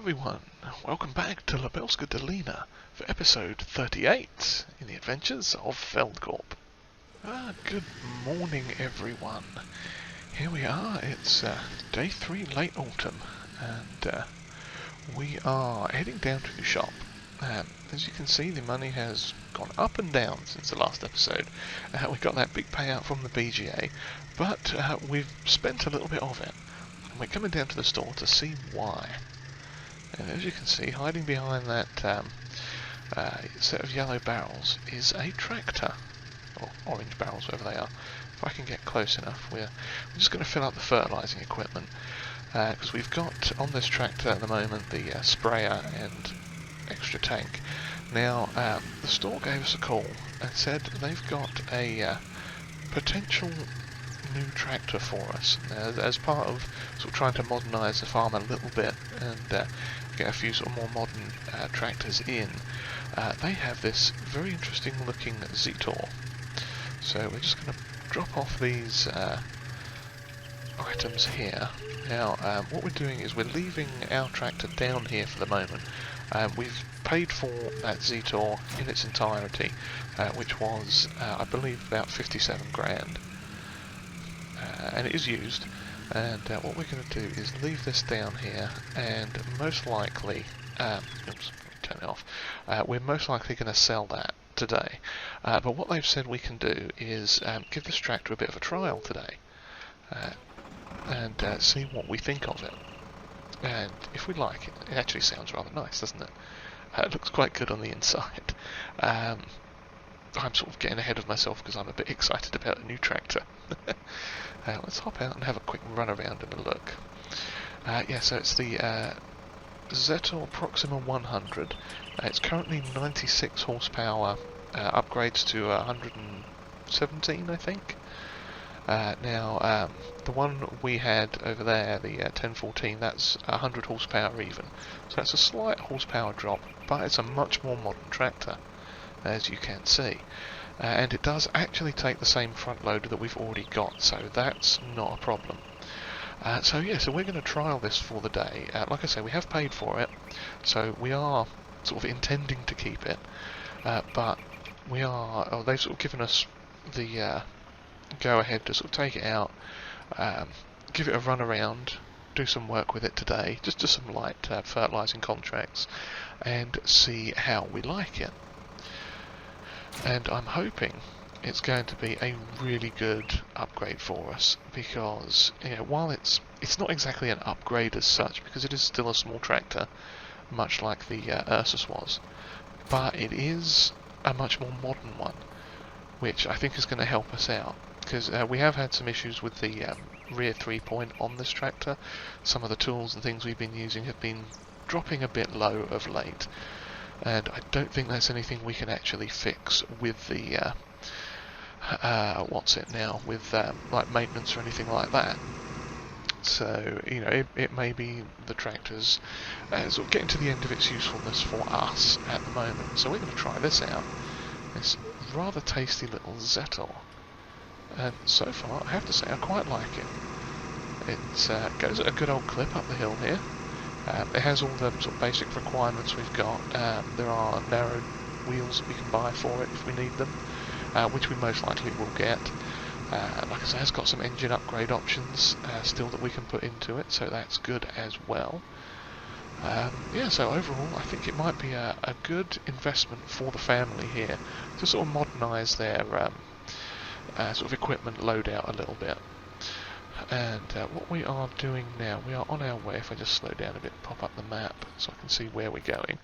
everyone, welcome back to Lubelska Dolina for episode 38 in the adventures of Feldkorp. Good morning everyone. Here we are, it's day 3 late autumn and we are heading down to the shop. As you can see, the money has gone up and down since the last episode. We got that big payout from the BGA, but we've spent a little bit of it. And we're coming down to the store to see why. And as you can see, hiding behind that set of yellow barrels is a tractor, or orange barrels, whatever they are. If I can get close enough, we're just going to fill up the fertilising equipment, because we've got on this tractor at the moment the sprayer and extra tank. Now, the store gave us a call and said they've got a potential new tractor for us as part of sort of trying to modernise the farm a little bit and get a few sort of more modern tractors in. They have this very interesting looking Zetor. So we're just going to drop off these items here. Now what we're doing is we're leaving our tractor down here for the moment. We've paid for that Zetor in its entirety, which was I believe about 57 grand. And it is used, and what we're going to do is leave this down here, and most likely, oops, turn it off, we're most likely going to sell that today. But what they've said we can do is give this tractor a bit of a trial today, and see what we think of it. And if we like it, it actually sounds rather nice, doesn't it? It looks quite good on the inside. I'm sort of getting ahead of myself because I'm a bit excited about a new tractor. Let's hop out and have a quick run around and a look. Yeah, so it's the Zetor Proxima 100. It's currently 96 horsepower, upgrades to 117, I think. Now, the one we had over there, the 1014, that's 100 horsepower even. So that's a slight horsepower drop, but it's a much more modern tractor, as you can see. And it does actually take the same front loader that we've already got, so that's not a problem. So we're going to trial this for the day. Like I say, we have paid for it, so we are sort of intending to keep it, but they've sort of given us the go ahead to sort of take it out, give it a run around, do some work with it today, just do some light fertilising contracts, and see how we like it. And I'm hoping it's going to be a really good upgrade for us, because while it's not exactly an upgrade as such, because it is still a small tractor, much like the Ursus was, but it is a much more modern one, which I think is going to help us out, because we have had some issues with the rear 3-point on this tractor. Some of the tools and things we've been using have been dropping a bit low of late. And I don't think that's anything we can actually fix with the with like maintenance or anything like that. So it may be the tractor's sort of getting to the end of its usefulness for us at the moment. So we're going to try this out. This rather tasty little Zetor, and so far I have to say I quite like it. It goes at a good old clip up the hill here. It has all the sort of basic requirements we've got. There are narrow wheels that we can buy for it if we need them, which we most likely will get. Like I say, it's got some engine upgrade options still that we can put into it, so that's good as well. So overall I think it might be a good investment for the family here to sort of modernise their sort of equipment loadout a little bit. And what we are doing now, we are on our way. If I just slow down a bit, pop up the map so I can see where we're going.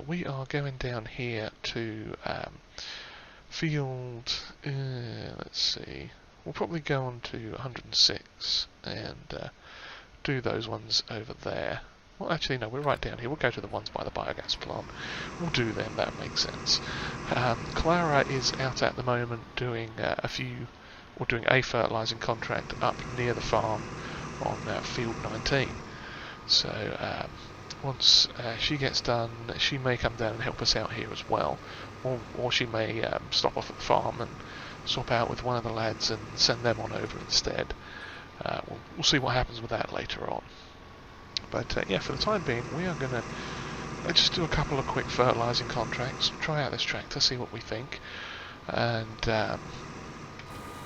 We are going down here to field, let's see, we'll probably go on to 106 and do those ones over there. Well, actually no, we're right down here. We'll go to the ones by the biogas plant. We'll do them, that makes sense. Clara is out at the moment doing doing a fertilising contract up near the farm on field 19. So once she gets done, she may come down and help us out here as well, or she may stop off at the farm and swap out with one of the lads and send them on over instead. We'll see what happens with that later on. But yeah, for the time being, we are going to just do a couple of quick fertilising contracts, try out this tractor, see what we think, and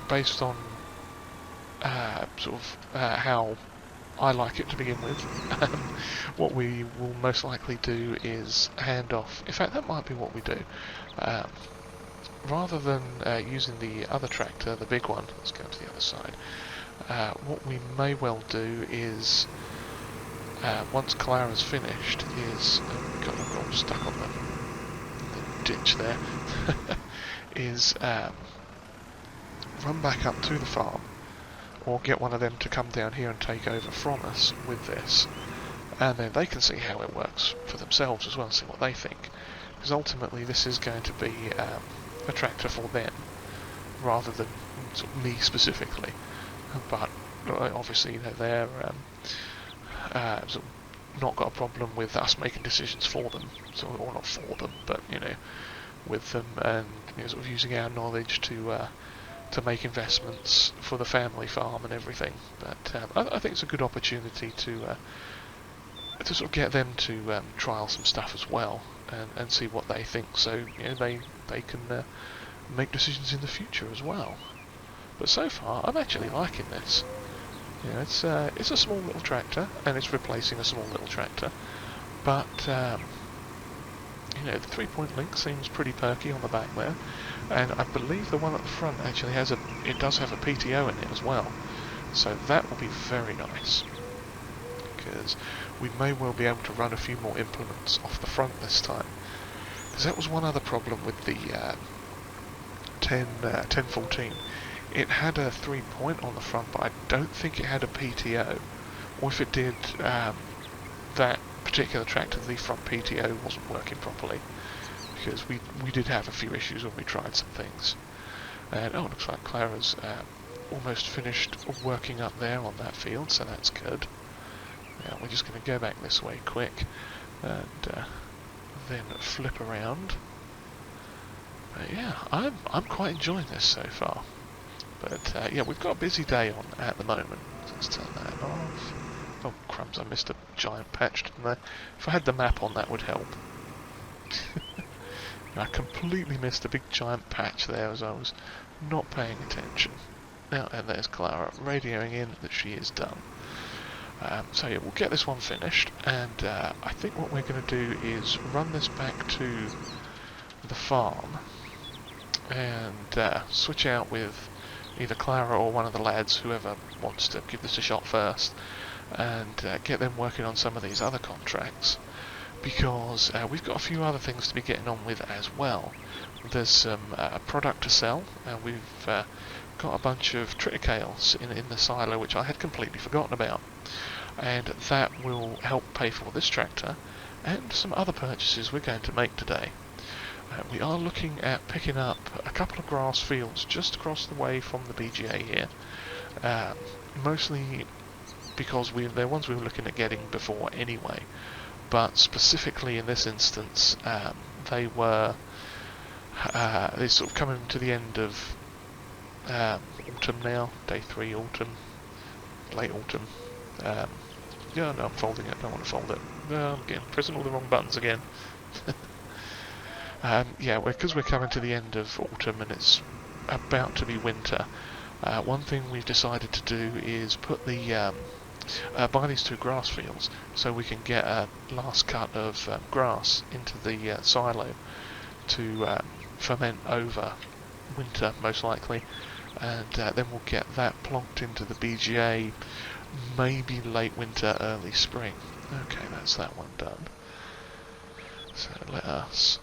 based on how I like it to begin with, what we will most likely do is hand off. In fact, that might be what we do. Rather than using the other tractor, the big one, let's go to the other side, what we may well do is, once Clara's finished, is, got all stuck on the ditch there, is run back up to the farm, or get one of them to come down here and take over from us with this, and then they can see how it works for themselves as well, see what they think, because ultimately this is going to be a tractor for them rather than sort of me specifically. But obviously, you know, they're sort of not got a problem with us making decisions for them, or not for them, but you know, with them, and you know, sort of using our knowledge to make investments for the family farm and everything. But I think it's a good opportunity to sort of get them to trial some stuff as well, and see what they think. So you know, they can make decisions in the future as well. But so far, I'm actually liking this. You know, it's a small little tractor, and it's replacing a small little tractor. But you know, the 3-point link seems pretty perky on the back there, and I believe the one at the front actually has it does have a PTO in it as well. So that will be very nice, because we may well be able to run a few more implements off the front this time. Because that was one other problem with the 1014. It had a 3-point on the front, but I don't think it had a PTO. Or if it did, that particular tractor, the front PTO wasn't working properly. Because we did have a few issues when we tried some things. And oh, looks like Clara's almost finished working up there on that field, so that's good. Now we're just going to go back this way quick, and then flip around. But yeah, I'm quite enjoying this so far. But yeah, we've got a busy day on at the moment. Let's turn that off. Oh crumbs, I missed a giant patch, didn't I? If I had the map on, that would help. I completely missed a big giant patch there as I was not paying attention. Now, and there's Clara radioing in that she is done. So yeah, we'll get this one finished, and I think what we're going to do is run this back to the farm and switch out with either Clara or one of the lads, whoever wants to give this a shot first, and get them working on some of these other contracts, because we've got a few other things to be getting on with as well. There's some product to sell, and we've got a bunch of triticales in the silo which I had completely forgotten about, and that will help pay for this tractor and some other purchases we're going to make today. We are looking at picking up a couple of grass fields just across the way from the BGA here, mostly because they're ones we were looking at getting before anyway, but specifically in this instance they sort of coming to the end of autumn now, day 3 autumn, late autumn. Yeah, no, I'm folding it, I don't want to fold it. No, I'm pressing all the wrong buttons again. Yeah, because we're coming to the end of autumn and it's about to be winter, one thing we've decided to do is put the buy these 2 grass fields so we can get a last cut of grass into the silo to ferment over winter most likely, and then we'll get that plonked into the BGA maybe late winter, early spring. Okay, that's that one done. So let us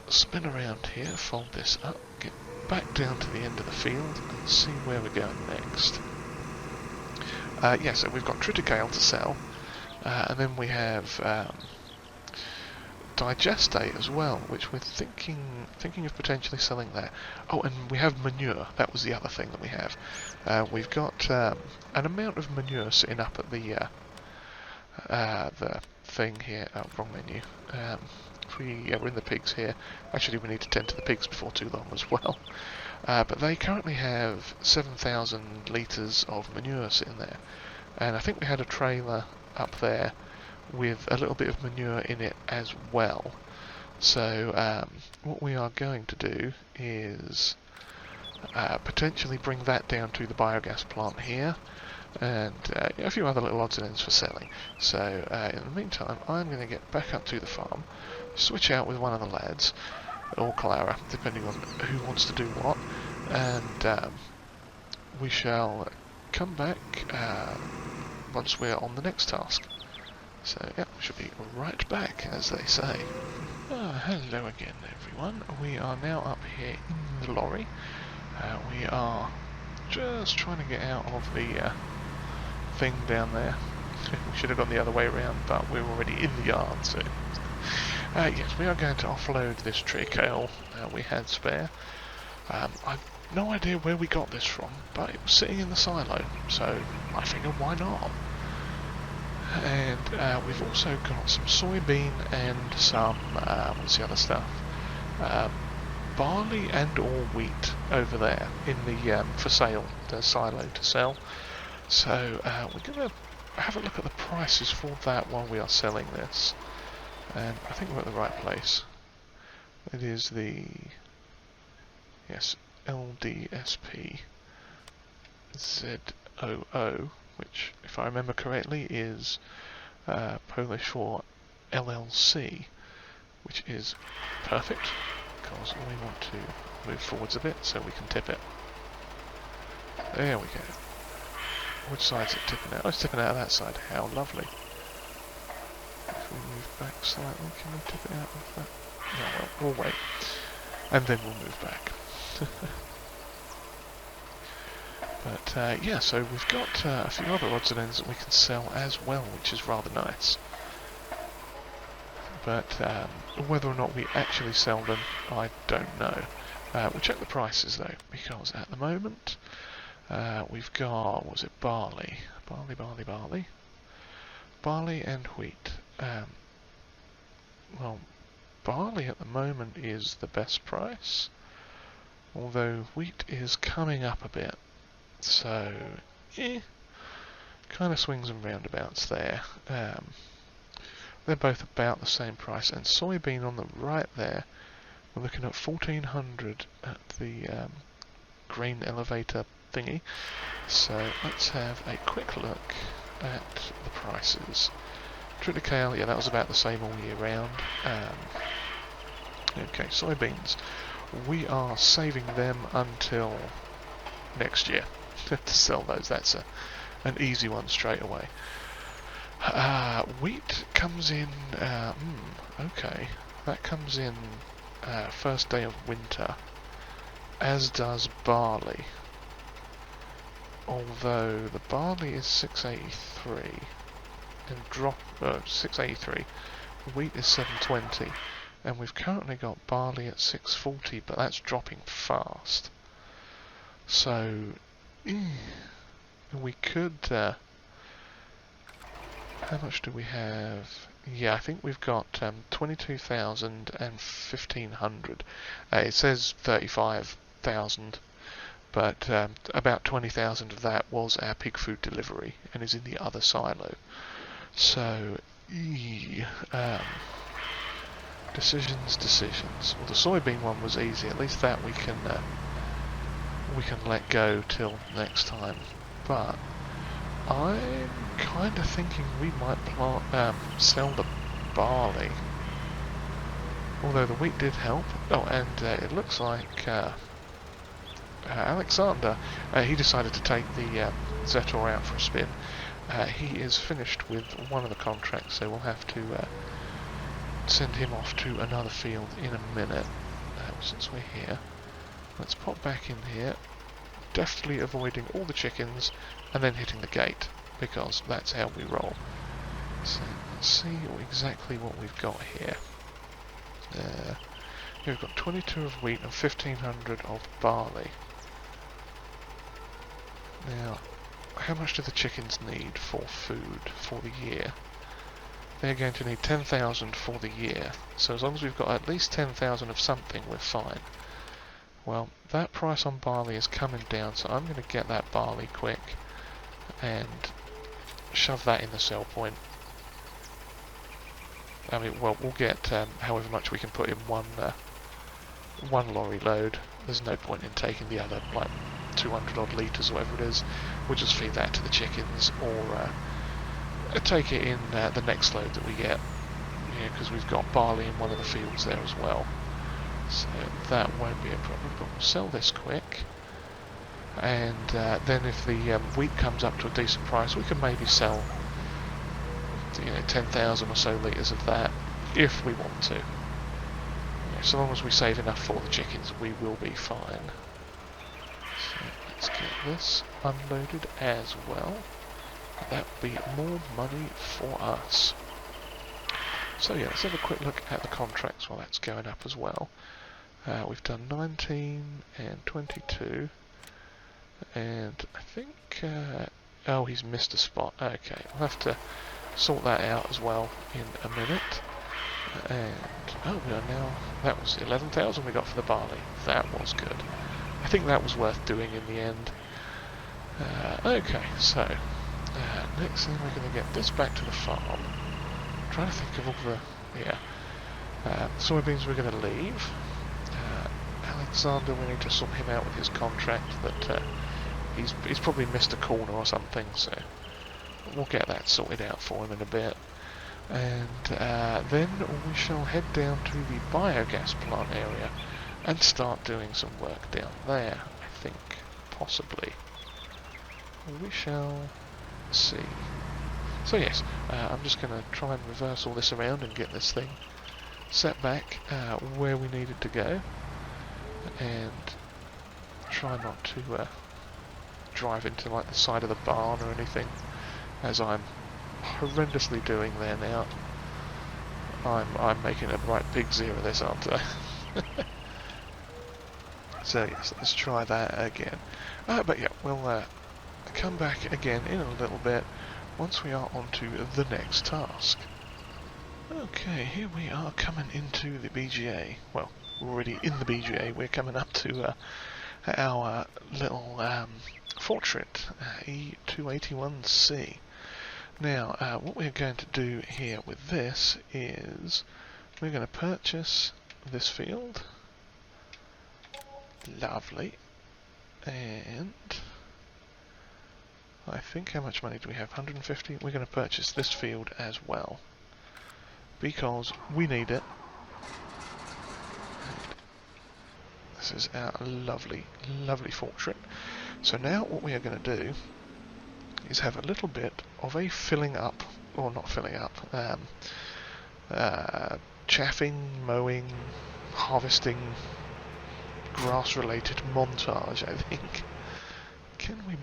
spin around here, fold this up, get back down to the end of the field and see where we're going next. Yeah, so we've got triticale to sell, and then we have digestate as well, which we're thinking of potentially selling there. Oh, and we have manure. That was the other thing that we have. We've got an amount of manure sitting up at the thing here. Oh, wrong menu. We're in the pigs here. Actually, we need to tend to the pigs before too long as well. But they currently have 7,000 litres of manure sitting there. And I think we had a trailer up there with a little bit of manure in it as well. So what we are going to do is potentially bring that down to the biogas plant here, and a few other little odds and ends for selling. So in the meantime, I'm going to get back up to the farm, switch out with one of the lads, or Clara, depending on who wants to do what, and we shall come back once we're on the next task. So yeah, we should be right back, as they say. Hello again, everyone. We are now up here in the lorry. We are just trying to get out of the thing down there. We should have gone the other way around, but we're already in the yard, so... yes, we are going to offload this trickle we had spare. I've no idea where we got this from, but it was sitting in the silo, so I figured why not? And we've also got some soybean and some, what's the other stuff? Barley and or wheat over there in the for sale, the silo to sell. So we're going to have a look at the prices for that while we are selling this. And I think we're at the right place. It is the, yes, LDSP ZOO, which, if I remember correctly, is Polish for LLC, which is perfect, because we want to move forwards a bit so we can tip it. There we go. Which side's it tipping out? Oh, it's tipping out of that side. How lovely. If we move back slightly, can we tip it out of that? No, well, we'll wait. And then we'll move back. But yeah, so we've got a few other odds and ends that we can sell as well, which is rather nice. But whether or not we actually sell them, I don't know. We'll check the prices though, because at the moment we've got, what was it, barley and wheat. Well, barley at the moment is the best price, although wheat is coming up a bit. So, kind of swings and roundabouts there. They're both about the same price, and soybean on the right there, we're looking at 1400 at the grain elevator thingy. So let's have a quick look at the prices. Triticale, yeah, that was about the same all year round. Okay, soybeans, we are saving them until next year to sell those. That's an easy one straight away. Wheat comes in, okay, that comes in first day of winter, as does barley, although the barley is 683 and 683, wheat is 720, and we've currently got barley at 640, but that's dropping fast. So we could how much do we have? Yeah, I think we've got 22,000 and 1,500. It says 35,000, but about 20,000 of that was our pig food delivery and is in the other silo. So, decisions. Well, the soybean one was easy. At least that we can let go till next time. But I'm kind of thinking we might sell the barley. Although the wheat did help. Oh, and it looks like Alexander, he decided to take the Zetor out for a spin. He is finished with one of the contracts, so we'll have to send him off to another field in a minute. Since we're here, let's pop back in here, deftly avoiding all the chickens and then hitting the gate, because that's how we roll. So let's see exactly what we've got here. We've got 22 of wheat and 1,500 of barley. Now, how much do the chickens need for food for the year? They're going to need 10,000 for the year, so as long as we've got at least 10,000 of something, we're fine. Well, that price on barley is coming down, so I'm going to get that barley quick and shove that in the sell point. I mean, well, we'll get however much we can put in one lorry load. There's no point in taking the other, like 200 odd litres or whatever it is. We'll just feed that to the chickens, or take it in the next load that we get, because we've got barley in one of the fields there as well. So that won't be a problem, but we'll sell this quick. And then if the wheat comes up to a decent price, we can maybe sell 10,000 or so litres of that if we want to. So long as we save enough for the chickens, we will be fine. So let's get this unloaded as well. That will be more money for us. So yeah, let's have a quick look at the contracts while that's going up as well. We've done 19 and 22, and I think, oh, he's missed a spot. Okay, we'll have to sort that out as well in a minute. And, oh, we are now, that was 11,000 we got for the barley. That was good. I think that was worth doing in the end. Okay, so, next thing we're going to get this back to the farm. I'm trying to think of all the, soybeans we're going to leave. Alexander, we need to sort him out with his contract, that he's probably missed a corner or something, so we'll get that sorted out for him in a bit. And then we shall head down to the biogas plant area and start doing some work down there, I think, possibly. We shall see. So yes, I'm just going to try and reverse all this around and get this thing set back where we need it to go, and try not to drive into like the side of the barn or anything, as I'm horrendously doing there now. I'm making a right big zero of this, aren't I? So yes, let's try that again. But yeah, we'll come back again in a little bit once we are on to the next task. Okay, here we are coming into the BGA. Well, we're already in the BGA. We're coming up to our little portrait, E281C. Now, what we're going to do here with this is we're going to purchase this field. Lovely. And I think, how much money do we have? 150? We're going to purchase this field as well, because we need it. This is our lovely, lovely portrait. So now what we are going to do is have a little bit of a filling up, or not filling up, chaffing, mowing, harvesting, grass-related montage, I think. Can we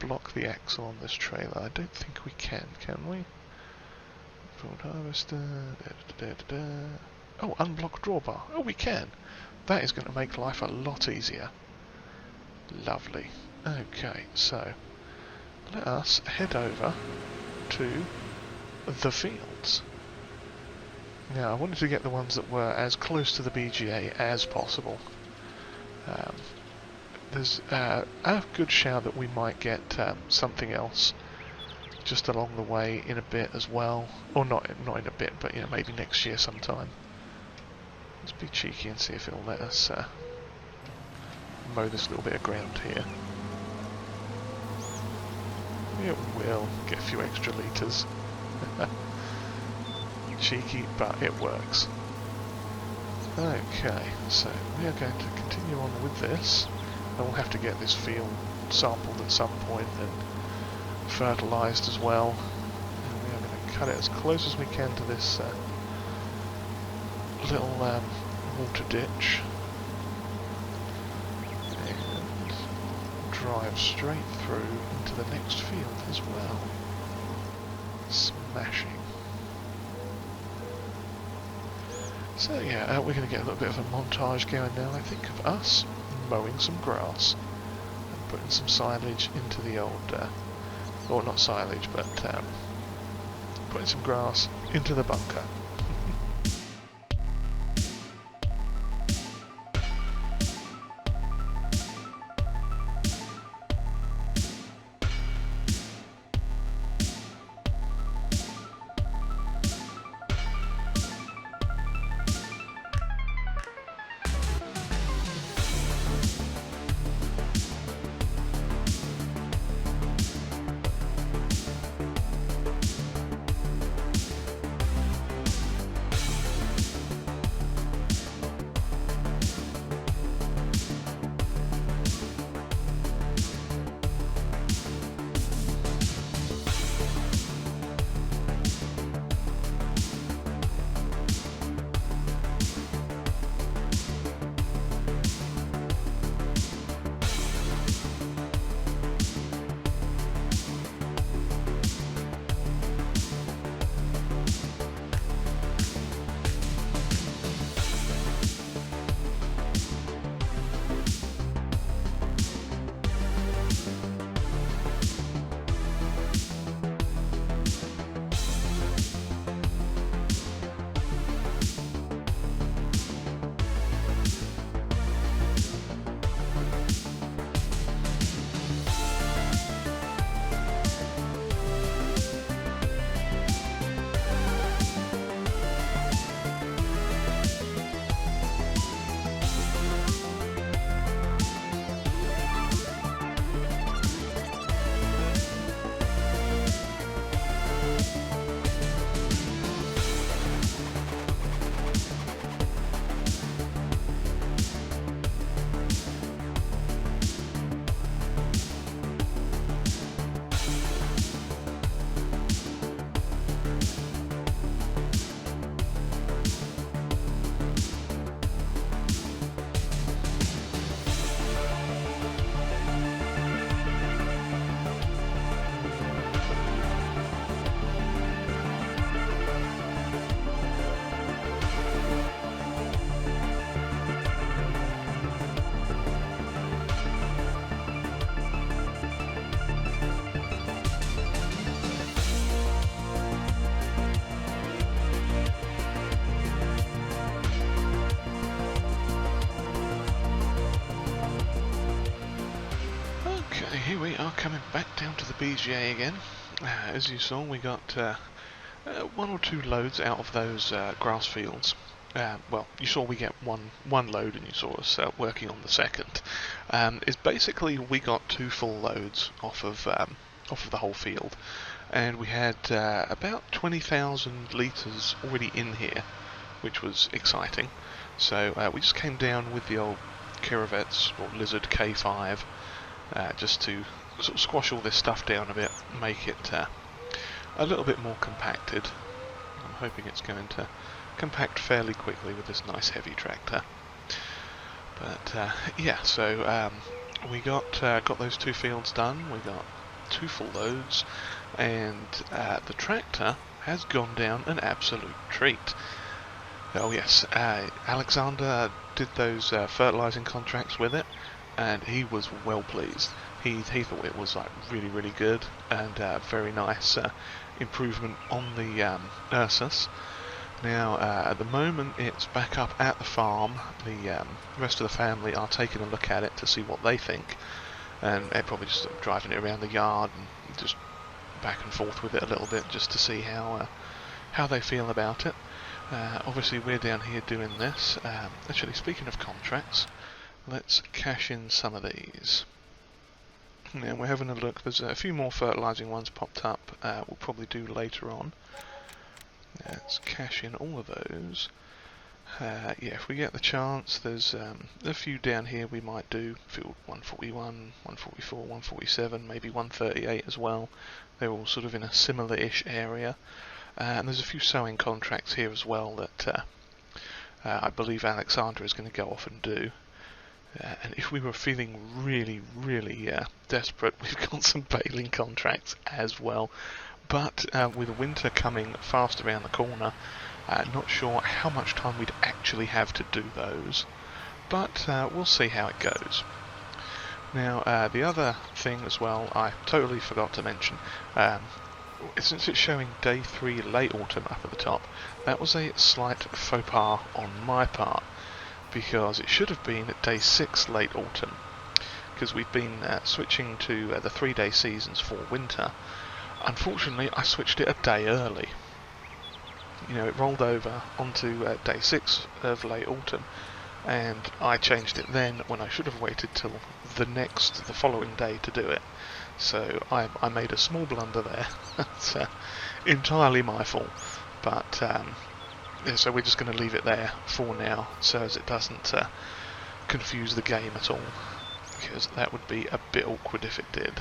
block the axle on this trailer? I don't think we can we? Ford harvester, Oh, unblock drawbar. Oh, we can. That is going to make life a lot easier. Lovely. Okay, so let us head over to the fields. Now, I wanted to get the ones that were as close to the BGA as possible. There's a good shout that we might get something else just along the way in a bit as well, or not in a bit, but maybe next year sometime. Let's be cheeky and see if it'll let us mow this little bit of ground here. It will get a few extra litres. Cheeky, but it works. Okay, so we are going to continue on with this, and we'll have to get this field sampled at some point and fertilised as well. And we are going to cut it as close as we can to this little water ditch, and drive straight through into the next field as well. Smashing. So yeah, we're going to get a little bit of a montage going now, I think, of us mowing some grass and putting some silage into the old, or not silage, but putting some grass into the bunker. are coming back down to the BGA again. As you saw, we got one or two loads out of those grass fields. Well, you saw we get one load, and you saw us working on the second. Is basically we got two full loads off of the whole field, and we had about 20,000 litres already in here, which was exciting. So we just came down with the old Kiravet's or Lizard K5 just to sort of squash all this stuff down a bit, make it a little bit more compacted. I'm hoping it's going to compact fairly quickly with this nice heavy tractor. But yeah, so we got those two fields done. We got two full loads, and the tractor has gone down an absolute treat. Oh yes, Alexander did those fertilising contracts with it, and he was well pleased. He thought it was like really good, and very nice improvement on the Ursus. Now at the moment it's back up at the farm. The rest of the family are taking a look at it to see what they think, and they're probably just driving it around the yard and just back and forth with it a little bit just to see how they feel about it. Obviously we're down here doing this. Actually, speaking of contracts, let's cash in some of these. Now we're having a look. There's a few more fertilising ones popped up. We'll probably do later on. Let's cash in all of those. Yeah, if we get the chance, there's a few down here we might do. Field 141, 144, 147, maybe 138 as well. They're all sort of in a similar-ish area. And there's a few sowing contracts here as well that I believe Alexander is going to go off and do. And if we were feeling really desperate, we've got some baling contracts as well. But with winter coming fast around the corner, not sure how much time we'd actually have to do those. But we'll see how it goes. Now, the other thing as well, I totally forgot to mention, since it's showing day 3 late autumn up at the top, that was a slight faux pas on my part, because it should have been at day 6 late autumn, because we've been switching to the 3-day seasons for winter. Unfortunately, I switched it a day early. You know, it rolled over onto day 6 of late autumn, and I changed it then when I should have waited till the following day to do it. So I made a small blunder there. It's entirely my fault. But yeah, so we're just going to leave it there for now, so as it doesn't confuse the game at all, because that would be a bit awkward if it did.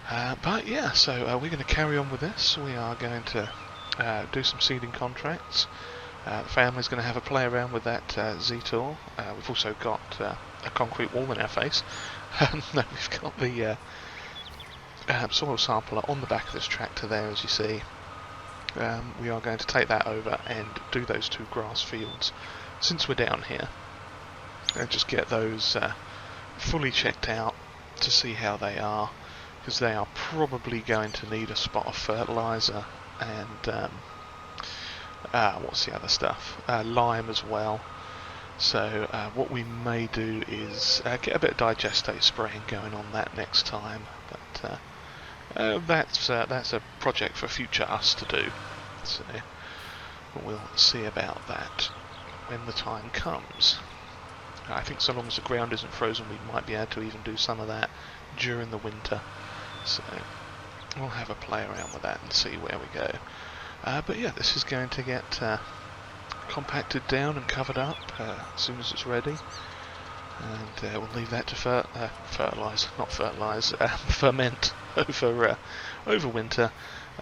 But yeah, so we're going to carry on with this. We are going to do some seeding contracts. The family's going to have a play around with that Z-Tour. We've also got a concrete wall in our face. No, we've got the soil sampler on the back of this tractor there, as you see. We are going to take that over and do those two grass fields since we're down here, and just get those fully checked out to see how they are, because they are probably going to need a spot of fertiliser and what's the other stuff? Lime as well. So what we may do is get a bit of digestate spraying going on that next time, but that's a project for future us to do. So we'll see about that when the time comes. I think so long as the ground isn't frozen, we might be able to even do some of that during the winter. So we'll have a play around with that and see where we go. But yeah, this is going to get compacted down and covered up as soon as it's ready, and we'll leave that to ferment over winter,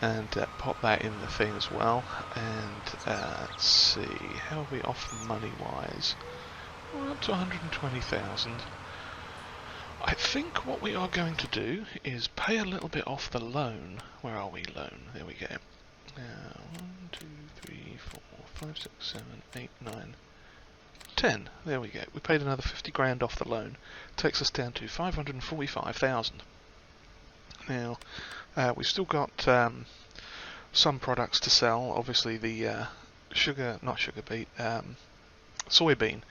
and pop that in the thing as well. And let's see, how are we off money wise? We're up to 120,000. I think what we are going to do is pay a little bit off the loan. Where are we? Loan. There we go. 1, 2, 3, 4, 5, 6, 7, 8, 9, 10. There we go. We paid another 50 grand off the loan. Takes us down to 545,000. Now, we've still got some products to sell. Obviously, the soybean.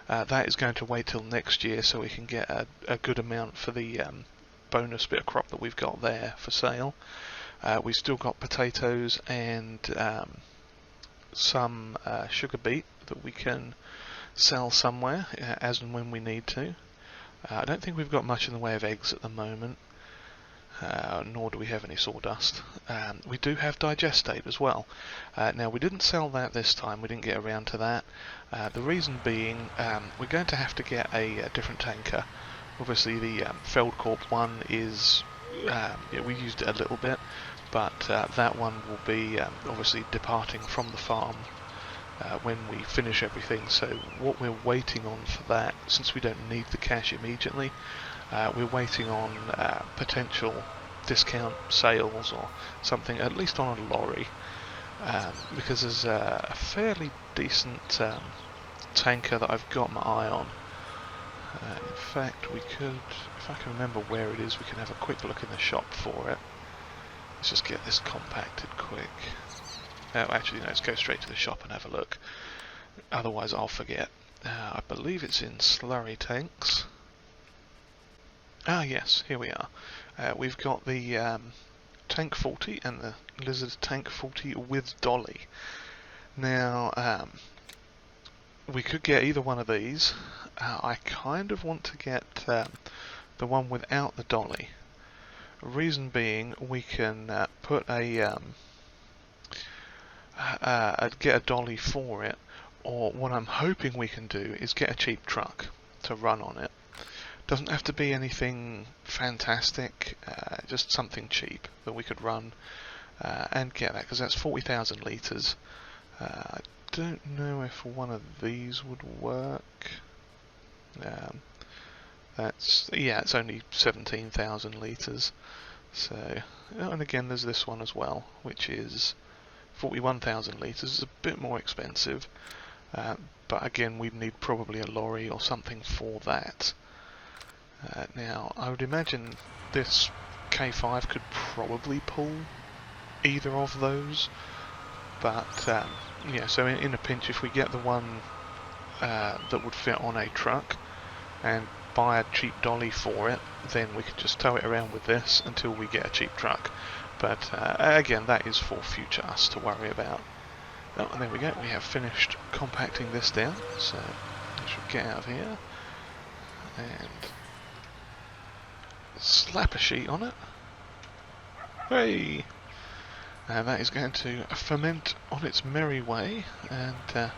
That is going to wait till next year, so we can get a good amount for the bonus bit of crop that we've got there for sale. We've still got potatoes and some sugar beet that we can sell somewhere as and when we need to. I don't think we've got much in the way of eggs at the moment, nor do we have any sawdust. We do have digestate as well. Now we didn't sell that this time, we didn't get around to that. The reason being we're going to have to get a different tanker. Obviously the Feldkorp one is, yeah, we used it a little bit, but that one will be obviously departing from the farm when we finish everything. So what we're waiting on for that, since we don't need the cash immediately, we're waiting on potential discount sales or something, at least on a lorry, because there's a fairly decent tanker that I've got my eye on. In fact, we could, if I can remember where it is, we can have a quick look in the shop for it. Let's just get this compacted quick. Oh, actually, no, let's go straight to the shop and have a look. Otherwise, I'll forget. I believe it's in slurry tanks. Ah, yes, here we are. We've got the Tank 40 and the Lizard Tank 40 with dolly. Now, we could get either one of these. I kind of want to get the one without the dolly. Reason being, we can put a get a dolly for it, or what I'm hoping we can do is get a cheap truck to run on it. Doesn't have to be anything fantastic, just something cheap that we could run and get that, because that's 40,000 litres. I don't know if one of these would work. That's, yeah, it's only 17,000 litres. So, and again there's this one as well, which is 41,000 litres. It's a bit more expensive, but again we'd need probably a lorry or something for that. Now I would imagine this K5 could probably pull either of those, but yeah, so in a pinch, if we get the one that would fit on a truck and buy a cheap dolly for it, then we could just tow it around with this until we get a cheap truck. But again, that is for future us to worry about. Oh, and there we go, we have finished compacting this down, so I should get out of here and slap a sheet on it. Hey! And that is going to ferment on its merry way, and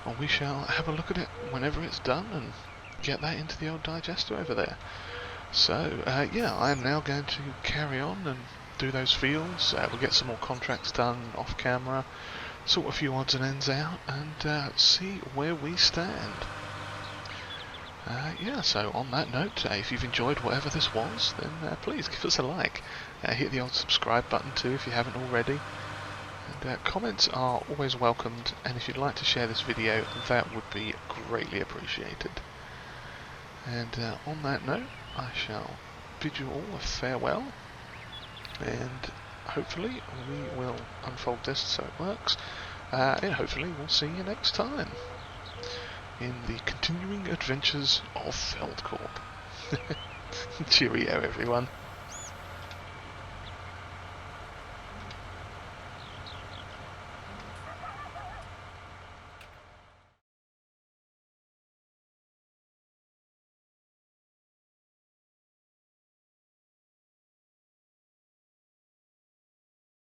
well, we shall have a look at it whenever it's done and get that into the old digester over there. So yeah, I am now going to carry on and do those fields. We'll get some more contracts done off camera, sort a few odds and ends out, and see where we stand. Yeah, so on that note, if you've enjoyed whatever this was, then please give us a like. Hit the old subscribe button too if you haven't already. And comments are always welcomed, and if you'd like to share this video, that would be greatly appreciated. And on that note, I shall bid you all a farewell, and hopefully we will unfold this so it works, and hopefully we'll see you next time in the continuing adventures of Feldkorp. Cheerio everyone.